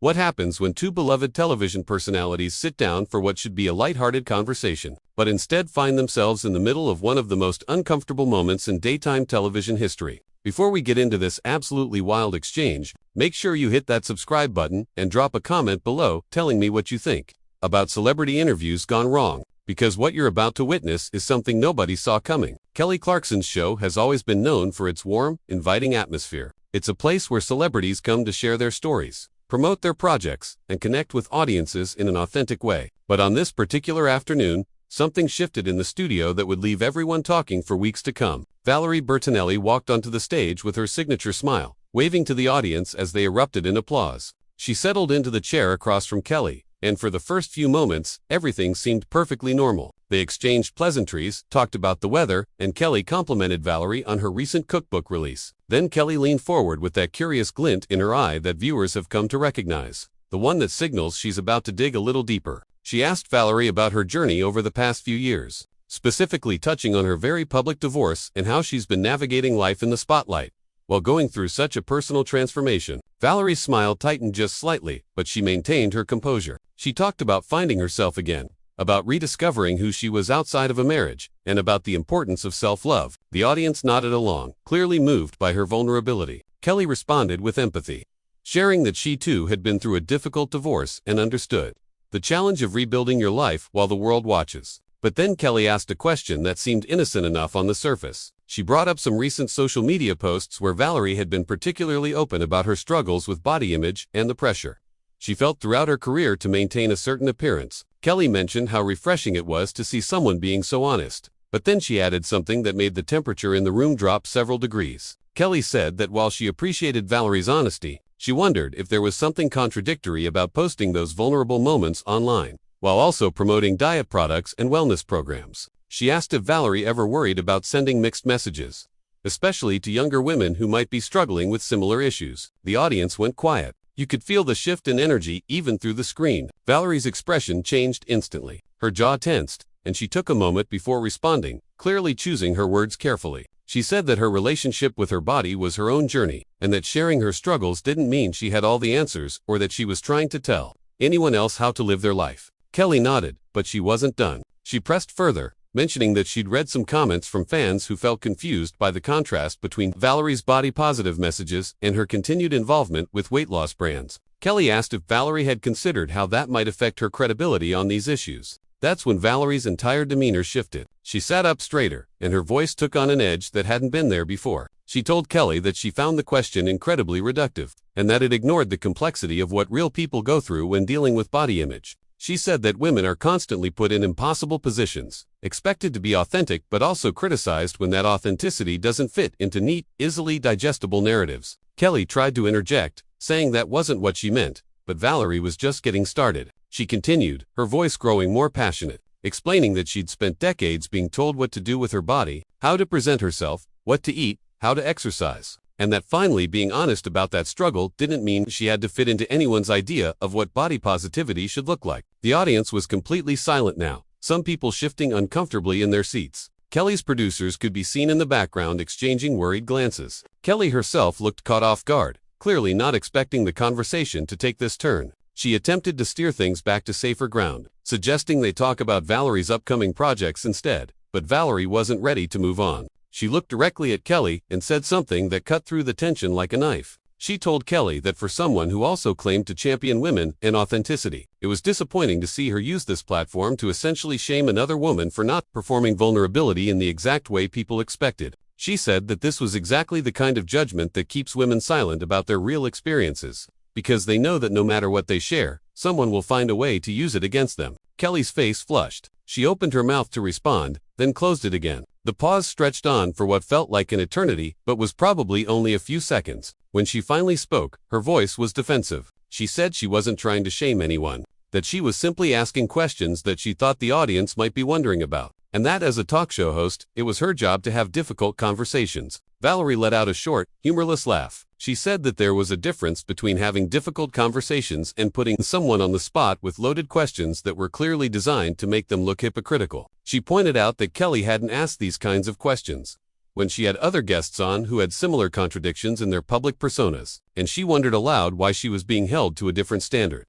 What happens when two beloved television personalities sit down for what should be a lighthearted conversation, but instead find themselves in the middle of one of the most uncomfortable moments in daytime television history? Before we get into this absolutely wild exchange, make sure you hit that subscribe button and drop a comment below telling me what you think about celebrity interviews gone wrong, because what you're about to witness is something nobody saw coming. Kelly Clarkson's show has always been known for its warm, inviting atmosphere. It's a place where celebrities come to share their stories, promote their projects, and connect with audiences in an authentic way. But on this particular afternoon, something shifted in the studio that would leave everyone talking for weeks to come. Valerie Bertinelli walked onto the stage with her signature smile, waving to the audience as they erupted in applause. She settled into the chair across from Kelly, and for the first few moments, everything seemed perfectly normal. They exchanged pleasantries, talked about the weather, and Kelly complimented Valerie on her recent cookbook release. Then Kelly leaned forward with that curious glint in her eye that viewers have come to recognize, the one that signals she's about to dig a little deeper. She asked Valerie about her journey over the past few years, specifically touching on her very public divorce and how she's been navigating life in the spotlight. While going through such a personal transformation, Valerie's smile tightened just slightly, but she maintained her composure. She talked about finding herself again, about rediscovering who she was outside of a marriage, and about the importance of self-love. The audience nodded along, clearly moved by her vulnerability. Kelly responded with empathy, sharing that she too had been through a difficult divorce and understood the challenge of rebuilding your life while the world watches. But then Kelly asked a question that seemed innocent enough on the surface. She brought up some recent social media posts where Valerie had been particularly open about her struggles with body image and the pressure she felt throughout her career to maintain a certain appearance. Kelly mentioned how refreshing it was to see someone being so honest. But then she added something that made the temperature in the room drop several degrees. Kelly said that while she appreciated Valerie's honesty, she wondered if there was something contradictory about posting those vulnerable moments online, while also promoting diet products and wellness programs. She asked if Valerie ever worried about sending mixed messages, especially to younger women who might be struggling with similar issues. The audience went quiet. You could feel the shift in energy even through the screen. Valerie's expression changed instantly. Her jaw tensed, and she took a moment before responding, clearly choosing her words carefully. She said that her relationship with her body was her own journey, and that sharing her struggles didn't mean she had all the answers or that she was trying to tell anyone else how to live their life. Kelly nodded, but she wasn't done. She pressed further, mentioning that she'd read some comments from fans who felt confused by the contrast between Valerie's body-positive messages and her continued involvement with weight loss brands. Kelly asked if Valerie had considered how that might affect her credibility on these issues. That's when Valerie's entire demeanor shifted. She sat up straighter, and her voice took on an edge that hadn't been there before. She told Kelly that she found the question incredibly reductive, and that it ignored the complexity of what real people go through when dealing with body image. She said that women are constantly put in impossible positions, expected to be authentic but also criticized when that authenticity doesn't fit into neat, easily digestible narratives. Kelly tried to interject, saying that wasn't what she meant, but Valerie was just getting started. She continued, her voice growing more passionate, explaining that she'd spent decades being told what to do with her body, how to present herself, what to eat, how to exercise, and that finally being honest about that struggle didn't mean she had to fit into anyone's idea of what body positivity should look like. The audience was completely silent now, some people shifting uncomfortably in their seats. Kelly's producers could be seen in the background exchanging worried glances. Kelly herself looked caught off guard, clearly not expecting the conversation to take this turn. She attempted to steer things back to safer ground, suggesting they talk about Valerie's upcoming projects instead, but Valerie wasn't ready to move on. She looked directly at Kelly and said something that cut through the tension like a knife. She told Kelly that for someone who also claimed to champion women and authenticity, it was disappointing to see her use this platform to essentially shame another woman for not performing vulnerability in the exact way people expected. She said that this was exactly the kind of judgment that keeps women silent about their real experiences, because they know that no matter what they share, someone will find a way to use it against them. Kelly's face flushed. She opened her mouth to respond, then closed it again. The pause stretched on for what felt like an eternity, but was probably only a few seconds. When she finally spoke, her voice was defensive. She said she wasn't trying to shame anyone, that she was simply asking questions that she thought the audience might be wondering about, and that as a talk show host, it was her job to have difficult conversations. Valerie let out a short, humorless laugh. She said that there was a difference between having difficult conversations and putting someone on the spot with loaded questions that were clearly designed to make them look hypocritical. She pointed out that Kelly hadn't asked these kinds of questions, when she had other guests on who had similar contradictions in their public personas, and she wondered aloud why she was being held to a different standard.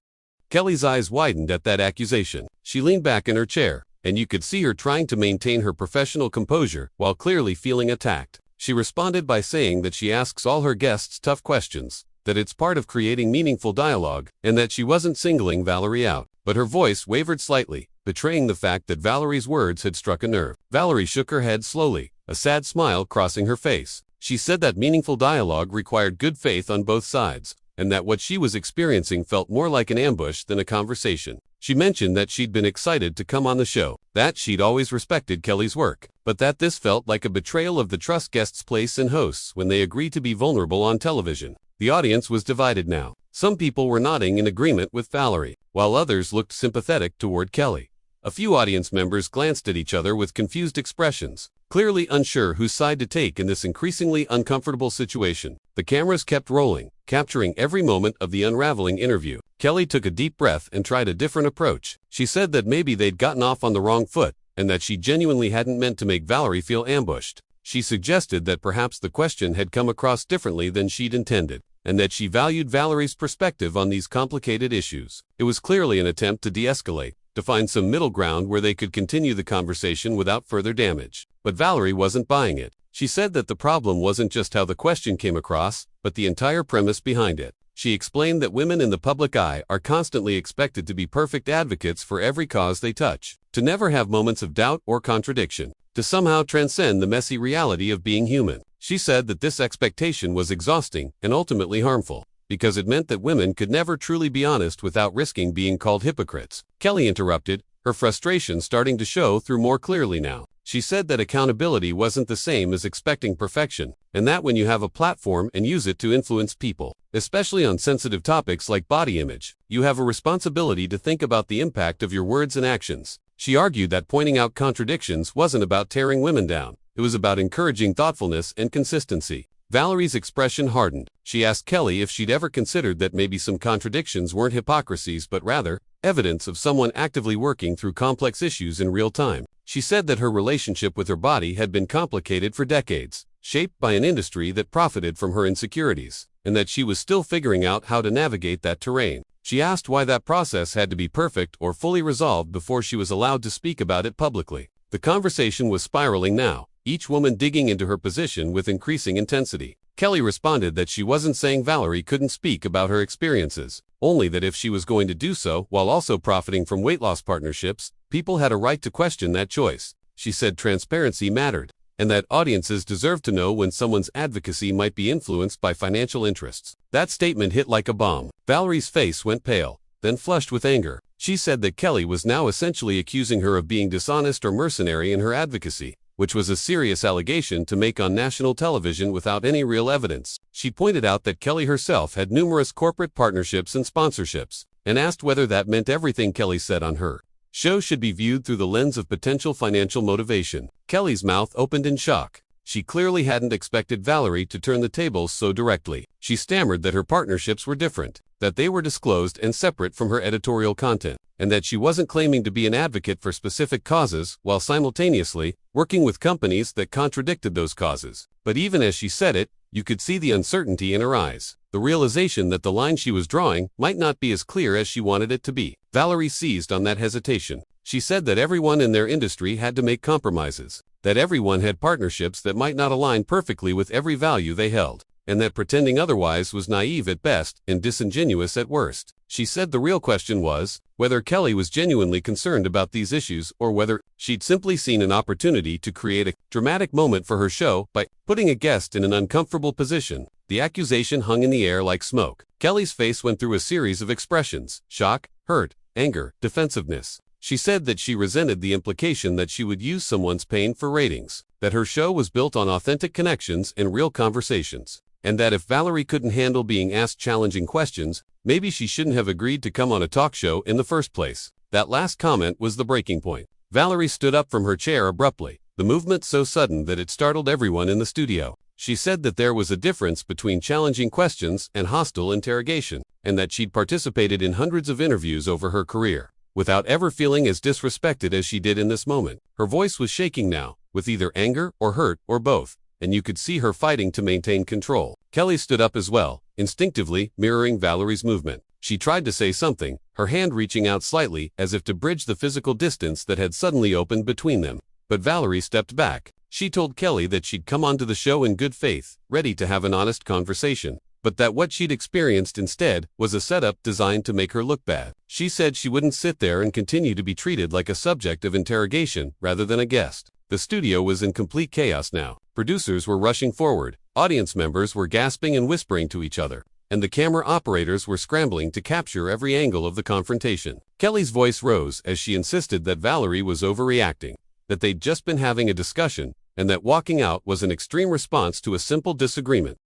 Kelly's eyes widened at that accusation. She leaned back in her chair, and you could see her trying to maintain her professional composure while clearly feeling attacked. She responded by saying that she asks all her guests tough questions, that it's part of creating meaningful dialogue, and that she wasn't singling Valerie out. But her voice wavered slightly, betraying the fact that Valerie's words had struck a nerve. Valerie shook her head slowly, a sad smile crossing her face. She said that meaningful dialogue required good faith on both sides, and that what she was experiencing felt more like an ambush than a conversation. She mentioned that she'd been excited to come on the show, that she'd always respected Kelly's work, but that this felt like a betrayal of the trust guests place in hosts when they agree to be vulnerable on television. The audience was divided now. Some people were nodding in agreement with Valerie, while others looked sympathetic toward Kelly. A few audience members glanced at each other with confused expressions, clearly unsure whose side to take in this increasingly uncomfortable situation. The cameras kept rolling, capturing every moment of the unraveling interview. Kelly took a deep breath and tried a different approach. She said that maybe they'd gotten off on the wrong foot, and that she genuinely hadn't meant to make Valerie feel ambushed. She suggested that perhaps the question had come across differently than she'd intended, and that she valued Valerie's perspective on these complicated issues. It was clearly an attempt to de-escalate, to find some middle ground where they could continue the conversation without further damage. But Valerie wasn't buying it. She said that the problem wasn't just how the question came across, but the entire premise behind it. She explained that women in the public eye are constantly expected to be perfect advocates for every cause they touch, to never have moments of doubt or contradiction, to somehow transcend the messy reality of being human. She said that this expectation was exhausting and ultimately harmful, because it meant that women could never truly be honest without risking being called hypocrites. Kelly interrupted, her frustration starting to show through more clearly now. She said that accountability wasn't the same as expecting perfection, and that when you have a platform and use it to influence people, especially on sensitive topics like body image, you have a responsibility to think about the impact of your words and actions. She argued that pointing out contradictions wasn't about tearing women down. It was about encouraging thoughtfulness and consistency. Valerie's expression hardened. She asked Kelly if she'd ever considered that maybe some contradictions weren't hypocrisies but rather evidence of someone actively working through complex issues in real time. She said that her relationship with her body had been complicated for decades, shaped by an industry that profited from her insecurities, and that she was still figuring out how to navigate that terrain. She asked why that process had to be perfect or fully resolved before she was allowed to speak about it publicly. The conversation was spiraling now, each woman digging into her position with increasing intensity. Kelly responded that she wasn't saying Valerie couldn't speak about her experiences, only that if she was going to do so while also profiting from weight loss partnerships, people had a right to question that choice. She said transparency mattered, and that audiences deserved to know when someone's advocacy might be influenced by financial interests. That statement hit like a bomb. Valerie's face went pale, then flushed with anger. She said that Kelly was now essentially accusing her of being dishonest or mercenary in her advocacy, which was a serious allegation to make on national television without any real evidence. She pointed out that Kelly herself had numerous corporate partnerships and sponsorships, and asked whether that meant everything Kelly said on her show should be viewed through the lens of potential financial motivation. Kelly's mouth opened in shock. She clearly hadn't expected Valerie to turn the tables so directly. She stammered that her partnerships were different, that they were disclosed and separate from her editorial content, and that she wasn't claiming to be an advocate for specific causes while simultaneously working with companies that contradicted those causes. But even as she said it, you could see the uncertainty in her eyes, the realization that the line she was drawing might not be as clear as she wanted it to be. Valerie seized on that hesitation. She said that everyone in their industry had to make compromises, that everyone had partnerships that might not align perfectly with every value they held, and that pretending otherwise was naive at best and disingenuous at worst. She said the real question was whether Kelly was genuinely concerned about these issues or whether she'd simply seen an opportunity to create a dramatic moment for her show by putting a guest in an uncomfortable position. The accusation hung in the air like smoke. Kelly's face went through a series of expressions: shock, hurt, anger, defensiveness. She said that she resented the implication that she would use someone's pain for ratings, that her show was built on authentic connections and real conversations, and that if Valerie couldn't handle being asked challenging questions, maybe she shouldn't have agreed to come on a talk show in the first place. That last comment was the breaking point. Valerie stood up from her chair abruptly, the movement so sudden that it startled everyone in the studio. She said that there was a difference between challenging questions and hostile interrogation, and that she'd participated in hundreds of interviews over her career, without ever feeling as disrespected as she did in this moment. Her voice was shaking now, with either anger or hurt or both. and you could see her fighting to maintain control. Kelly stood up as well, instinctively mirroring Valerie's movement. She tried to say something, her hand reaching out slightly as if to bridge the physical distance that had suddenly opened between them. But Valerie stepped back. She told Kelly that she'd come onto the show in good faith, ready to have an honest conversation, but that what she'd experienced instead was a setup designed to make her look bad. She said she wouldn't sit there and continue to be treated like a subject of interrogation rather than a guest. The studio was in complete chaos now. Producers were rushing forward, audience members were gasping and whispering to each other, and the camera operators were scrambling to capture every angle of the confrontation. Kelly's voice rose as she insisted that Valerie was overreacting, that they'd just been having a discussion, and that walking out was an extreme response to a simple disagreement.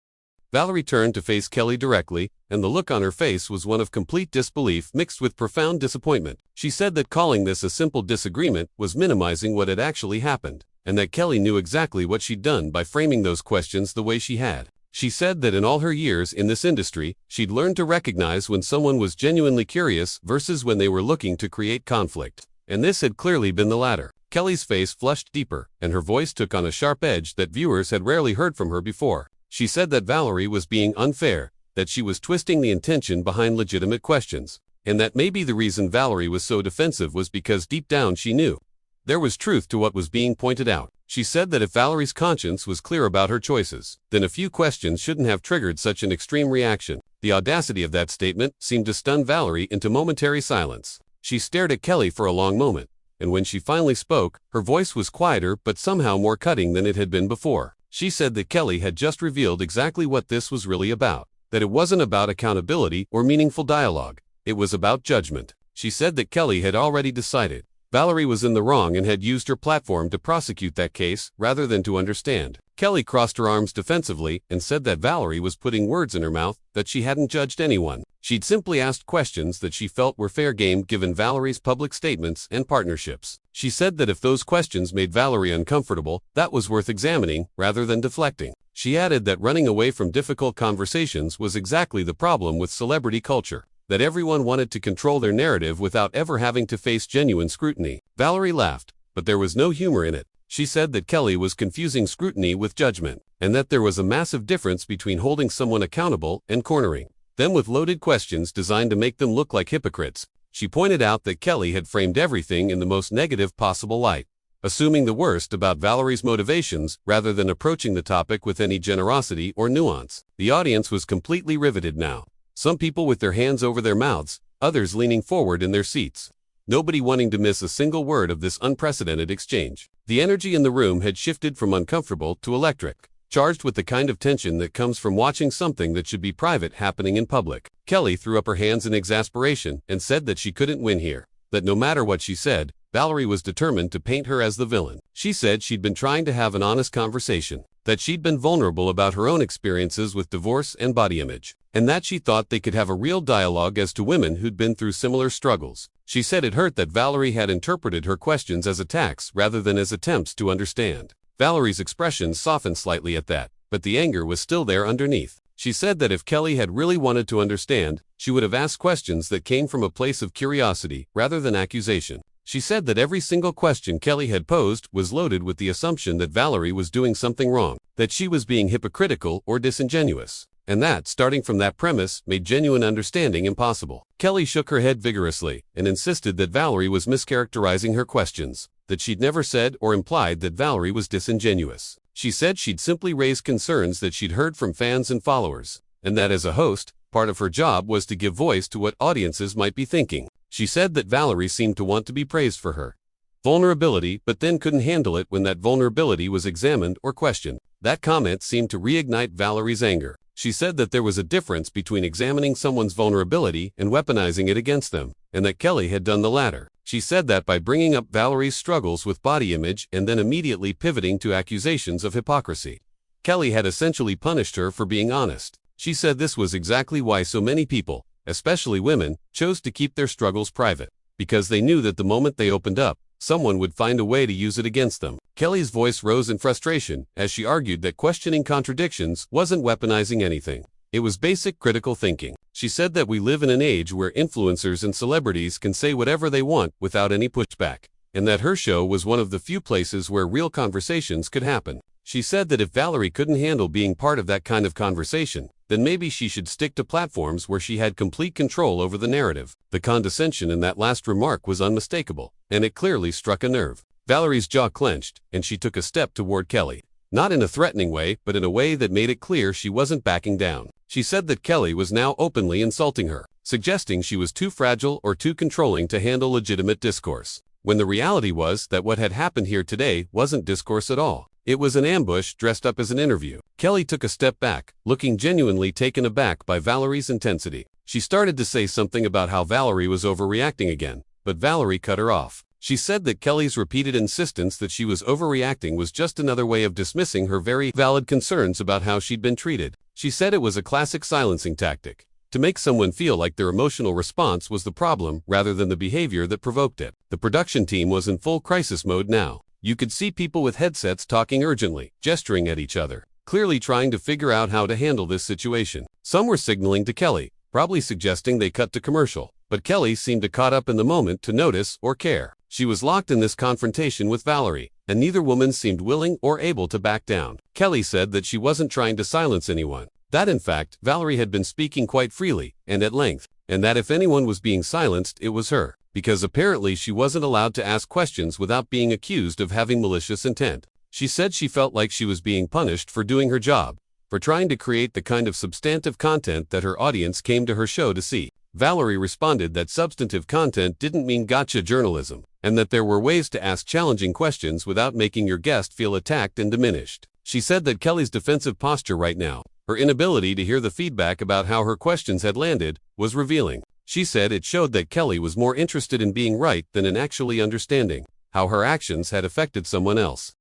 Valerie turned to face Kelly directly, and the look on her face was one of complete disbelief mixed with profound disappointment. She said that calling this a simple disagreement was minimizing what had actually happened, and that Kelly knew exactly what she'd done by framing those questions the way she had. She said that in all her years in this industry, she'd learned to recognize when someone was genuinely curious versus when they were looking to create conflict, and this had clearly been the latter. Kelly's face flushed deeper, and her voice took on a sharp edge that viewers had rarely heard from her before. She said that Valerie was being unfair, that she was twisting the intention behind legitimate questions, and that maybe the reason Valerie was so defensive was because deep down she knew there was truth to what was being pointed out. She said that if Valerie's conscience was clear about her choices, then a few questions shouldn't have triggered such an extreme reaction. The audacity of that statement seemed to stun Valerie into momentary silence. She stared at Kelly for a long moment, and when she finally spoke, her voice was quieter but somehow more cutting than it had been before. She said that Kelly had just revealed exactly what this was really about, that it wasn't about accountability or meaningful dialogue, it was about judgment. She said that Kelly had already decided Valerie was in the wrong and had used her platform to prosecute that case rather than to understand. Kelly crossed her arms defensively and said that Valerie was putting words in her mouth, that she hadn't judged anyone. She'd simply asked questions that she felt were fair game given Valerie's public statements and partnerships. She said that if those questions made Valerie uncomfortable, that was worth examining rather than deflecting. She added that running away from difficult conversations was exactly the problem with celebrity culture, that everyone wanted to control their narrative without ever having to face genuine scrutiny. Valerie laughed, but there was no humor in it. She said that Kelly was confusing scrutiny with judgment, and that there was a massive difference between holding someone accountable and cornering them with loaded questions designed to make them look like hypocrites. She pointed out that Kelly had framed everything in the most negative possible light, assuming the worst about Valerie's motivations rather than approaching the topic with any generosity or nuance. The audience was completely riveted now. Some people with their hands over their mouths, others leaning forward in their seats, nobody wanting to miss a single word of this unprecedented exchange. The energy in the room had shifted from uncomfortable to electric, charged with the kind of tension that comes from watching something that should be private happening in public. Kelly threw up her hands in exasperation and said that she couldn't win here, that no matter what she said, Valerie was determined to paint her as the villain. She said she'd been trying to have an honest conversation, that she'd been vulnerable about her own experiences with divorce and body image, and that she thought they could have a real dialogue as to women who'd been through similar struggles. She said it hurt that Valerie had interpreted her questions as attacks rather than as attempts to understand. Valerie's expression softened slightly at that, but the anger was still there underneath. She said that if Kelly had really wanted to understand, she would have asked questions that came from a place of curiosity rather than accusation. She said that every single question Kelly had posed was loaded with the assumption that Valerie was doing something wrong, that she was being hypocritical or disingenuous, and that, starting from that premise, made genuine understanding impossible. Kelly shook her head vigorously and insisted that Valerie was mischaracterizing her questions, that she'd never said or implied that Valerie was disingenuous. She said she'd simply raised concerns that she'd heard from fans and followers, and that as a host, part of her job was to give voice to what audiences might be thinking. She said that Valerie seemed to want to be praised for her vulnerability, but then couldn't handle it when that vulnerability was examined or questioned. That comment seemed to reignite Valerie's anger. She said that there was a difference between examining someone's vulnerability and weaponizing it against them, and that Kelly had done the latter. She said that by bringing up Valerie's struggles with body image and then immediately pivoting to accusations of hypocrisy, Kelly had essentially punished her for being honest. She said this was exactly why so many people, especially women, chose to keep their struggles private, because they knew that the moment they opened up, someone would find a way to use it against them. Kelly's voice rose in frustration as she argued that questioning contradictions wasn't weaponizing anything. It was basic critical thinking. She said that we live in an age where influencers and celebrities can say whatever they want without any pushback, and that her show was one of the few places where real conversations could happen. She said that if Valerie couldn't handle being part of that kind of conversation, then maybe she should stick to platforms where she had complete control over the narrative. The condescension in that last remark was unmistakable, and it clearly struck a nerve. Valerie's jaw clenched, and she took a step toward Kelly. Not in a threatening way, but in a way that made it clear she wasn't backing down. She said that Kelly was now openly insulting her, suggesting she was too fragile or too controlling to handle legitimate discourse, when the reality was that what had happened here today wasn't discourse at all. It was an ambush dressed up as an interview. Kelly took a step back, looking genuinely taken aback by Valerie's intensity. She started to say something about how Valerie was overreacting again, but Valerie cut her off. She said that Kelly's repeated insistence that she was overreacting was just another way of dismissing her very valid concerns about how she'd been treated. She said it was a classic silencing tactic, to make someone feel like their emotional response was the problem rather than the behavior that provoked it. The production team was in full crisis mode now. You could see people with headsets talking urgently, gesturing at each other, clearly trying to figure out how to handle this situation. Some were signaling to Kelly, probably suggesting they cut to commercial, but Kelly seemed to caught up in the moment to notice or care. She was locked in this confrontation with Valerie, and neither woman seemed willing or able to back down. Kelly said that she wasn't trying to silence anyone, that in fact, Valerie had been speaking quite freely and at length, and that if anyone was being silenced, it was her, because apparently she wasn't allowed to ask questions without being accused of having malicious intent. She said she felt like she was being punished for doing her job, for trying to create the kind of substantive content that her audience came to her show to see. Valerie responded that substantive content didn't mean gotcha journalism, and that there were ways to ask challenging questions without making your guest feel attacked and diminished. She said that Kelly's defensive posture right now, her inability to hear the feedback about how her questions had landed, was revealing. She said it showed that Kelly was more interested in being right than in actually understanding how her actions had affected someone else.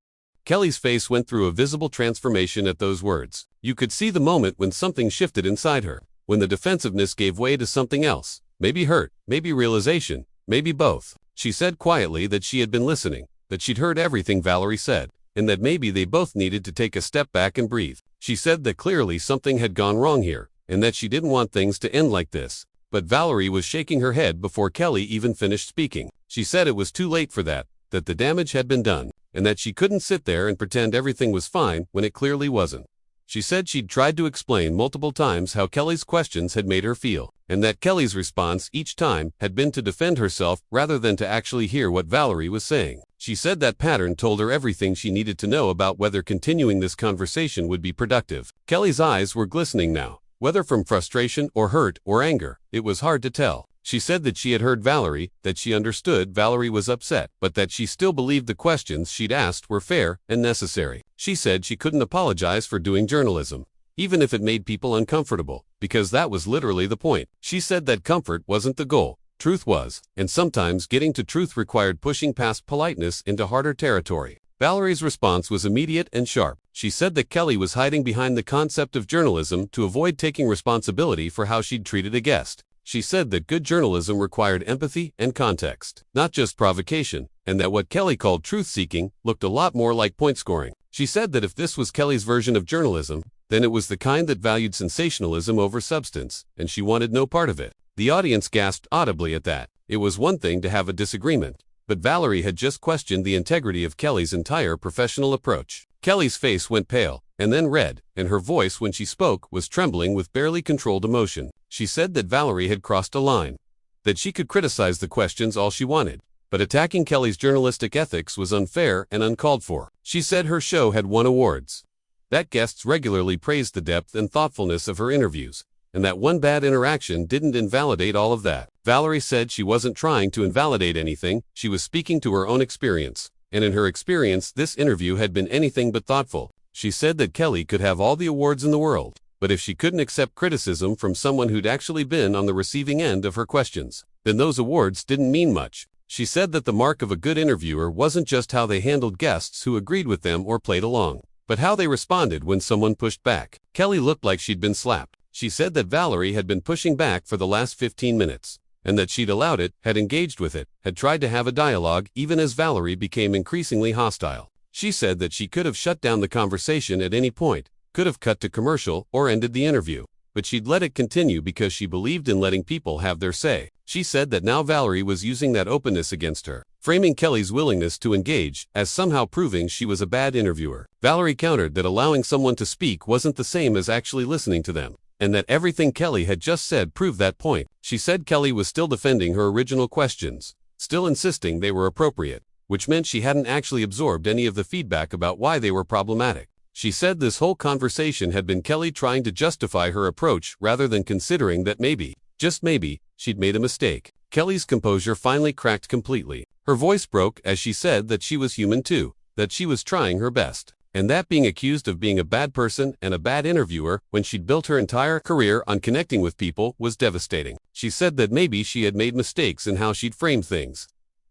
Kelly's face went through a visible transformation at those words. You could see the moment when something shifted inside her, when the defensiveness gave way to something else, maybe hurt, maybe realization, maybe both. She said quietly that she had been listening, that she'd heard everything Valerie said, and that maybe they both needed to take a step back and breathe. She said that clearly something had gone wrong here, and that she didn't want things to end like this. But Valerie was shaking her head before Kelly even finished speaking. She said it was too late for that the damage had been done, and that she couldn't sit there and pretend everything was fine when it clearly wasn't. She said she'd tried to explain multiple times how Kelly's questions had made her feel, and that Kelly's response each time had been to defend herself rather than to actually hear what Valerie was saying. She said that pattern told her everything she needed to know about whether continuing this conversation would be productive. Kelly's eyes were glistening now, whether from frustration or hurt or anger, it was hard to tell. She said that she had heard Valerie, that she understood Valerie was upset, but that she still believed the questions she'd asked were fair and necessary. She said she couldn't apologize for doing journalism, even if it made people uncomfortable, because that was literally the point. She said that comfort wasn't the goal, truth was, and sometimes getting to truth required pushing past politeness into harder territory. Valerie's response was immediate and sharp. She said that Kelly was hiding behind the concept of journalism to avoid taking responsibility for how she'd treated a guest. She said that good journalism required empathy and context, not just provocation, and that what Kelly called truth-seeking looked a lot more like point-scoring. She said that if this was Kelly's version of journalism, then it was the kind that valued sensationalism over substance, and she wanted no part of it. The audience gasped audibly at that. It was one thing to have a disagreement, but Valerie had just questioned the integrity of Kelly's entire professional approach. Kelly's face went pale, and then red, and her voice when she spoke was trembling with barely controlled emotion. She said that Valerie had crossed a line, that she could criticize the questions all she wanted, but attacking Kelly's journalistic ethics was unfair and uncalled for. She said her show had won awards, that guests regularly praised the depth and thoughtfulness of her interviews, and that one bad interaction didn't invalidate all of that. Valerie said she wasn't trying to invalidate anything, she was speaking to her own experience, and in her experience this interview had been anything but thoughtful. She said that Kelly could have all the awards in the world, but if she couldn't accept criticism from someone who'd actually been on the receiving end of her questions, then those awards didn't mean much. She said that the mark of a good interviewer wasn't just how they handled guests who agreed with them or played along, but how they responded when someone pushed back. Kelly looked like she'd been slapped. She said that Valerie had been pushing back for the last 15 minutes, and that she'd allowed it, had engaged with it, had tried to have a dialogue even as Valerie became increasingly hostile. She said that she could have shut down the conversation at any point, could have cut to commercial or ended the interview, but she'd let it continue because she believed in letting people have their say. She said that now Valerie was using that openness against her. framing Kelly's willingness to engage as somehow proving she was a bad interviewer. Valerie countered that allowing someone to speak wasn't the same as actually listening to them, and that everything Kelly had just said proved that point. She said Kelly was still defending her original questions, still insisting they were appropriate, which meant she hadn't actually absorbed any of the feedback about why they were problematic. She said this whole conversation had been Kelly trying to justify her approach rather than considering that maybe, just maybe, she'd made a mistake. Kelly's composure finally cracked completely. Her voice broke as she said that she was human too, that she was trying her best, and that being accused of being a bad person and a bad interviewer when she'd built her entire career on connecting with people was devastating. She said that maybe she had made mistakes in how she'd framed things,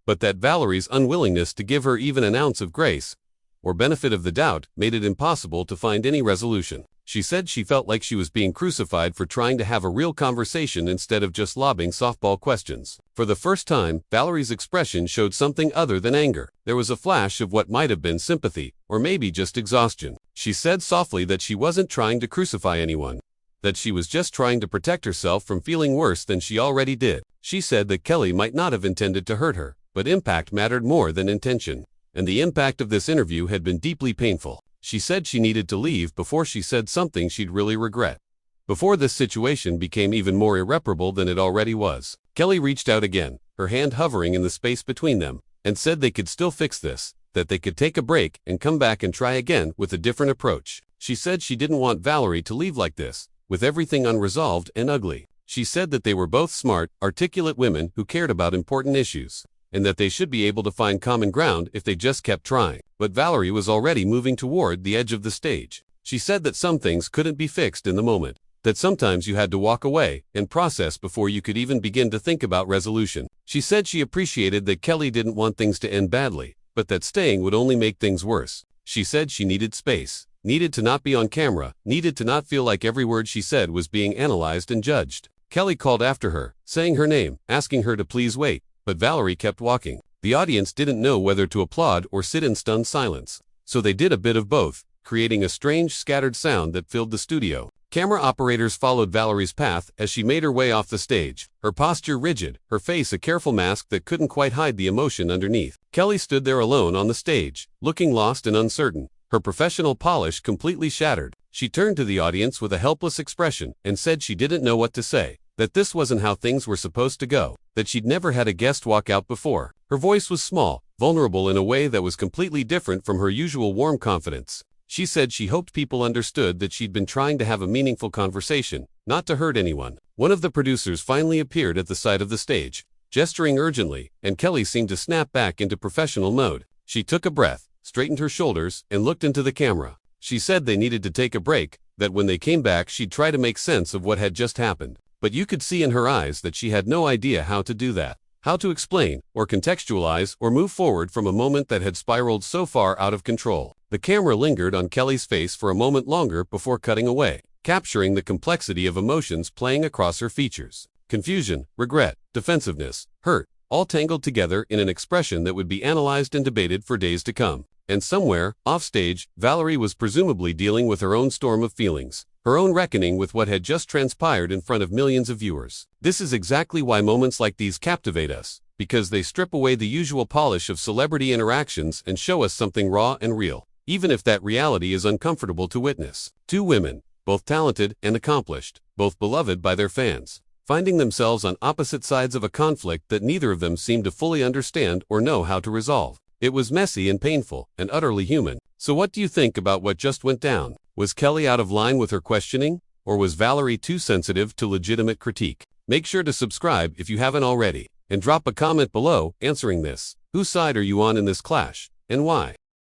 but that Valerie's unwillingness to give her even an ounce of grace or benefit of the doubt made it impossible to find any resolution. She said she felt like she was being crucified for trying to have a real conversation instead of just lobbing softball questions. For the first time, Valerie's expression showed something other than anger. There was a flash of what might have been sympathy, or maybe just exhaustion. She said softly that she wasn't trying to crucify anyone, that she was just trying to protect herself from feeling worse than she already did. She said that Kelly might not have intended to hurt her, but impact mattered more than intention, and the impact of this interview had been deeply painful. She said she needed to leave before she said something she'd really regret, before this situation became even more irreparable than it already was. Kelly reached out again, her hand hovering in the space between them, and said they could still fix this, that they could take a break and come back and try again with a different approach. She said she didn't want Valerie to leave like this, with everything unresolved and ugly. She said that they were both smart, articulate women who cared about important issues, and that they should be able to find common ground if they just kept trying. But Valerie was already moving toward the edge of the stage. She said that some things couldn't be fixed in the moment, that sometimes you had to walk away and process before you could even begin to think about resolution. She said she appreciated that Kelly didn't want things to end badly, but that staying would only make things worse. She said she needed space, needed to not be on camera, needed to not feel like every word she said was being analyzed and judged. Kelly called after her, saying her name, asking her to please wait, but Valerie kept walking. The audience didn't know whether to applaud or sit in stunned silence, so they did a bit of both, creating a strange scattered sound that filled the studio. Camera operators followed Valerie's path as she made her way off the stage, her posture rigid, her face a careful mask that couldn't quite hide the emotion underneath. Kelly stood there alone on the stage, looking lost and uncertain, her professional polish completely shattered. She turned to the audience with a helpless expression and said she didn't know what to say, that this wasn't how things were supposed to go, that she'd never had a guest walk out before. Her voice was small, vulnerable in a way that was completely different from her usual warm confidence. She said she hoped people understood that she'd been trying to have a meaningful conversation, not to hurt anyone. One of the producers finally appeared at the side of the stage, gesturing urgently, and Kelly seemed to snap back into professional mode. She took a breath, straightened her shoulders, and looked into the camera. She said they needed to take a break, that when they came back she'd try to make sense of what had just happened. But you could see in her eyes that she had no idea how to do that, how to explain, or contextualize, or move forward from a moment that had spiraled so far out of control. The camera lingered on Kelly's face for a moment longer before cutting away, capturing the complexity of emotions playing across her features. Confusion, regret, defensiveness, hurt, all tangled together in an expression that would be analyzed and debated for days to come. And somewhere, offstage, Valerie was presumably dealing with her own storm of feelings, her own reckoning with what had just transpired in front of millions of viewers. This is exactly why moments like these captivate us, because they strip away the usual polish of celebrity interactions and show us something raw and real, even if that reality is uncomfortable to witness. Two women, both talented and accomplished, both beloved by their fans, finding themselves on opposite sides of a conflict that neither of them seemed to fully understand or know how to resolve. It was messy and painful, and utterly human. So what do you think about what just went down? Was Kelly out of line with her questioning, or was Valerie too sensitive to legitimate critique? Make sure to subscribe if you haven't already, and drop a comment below answering this. Whose side are you on in this clash, and why?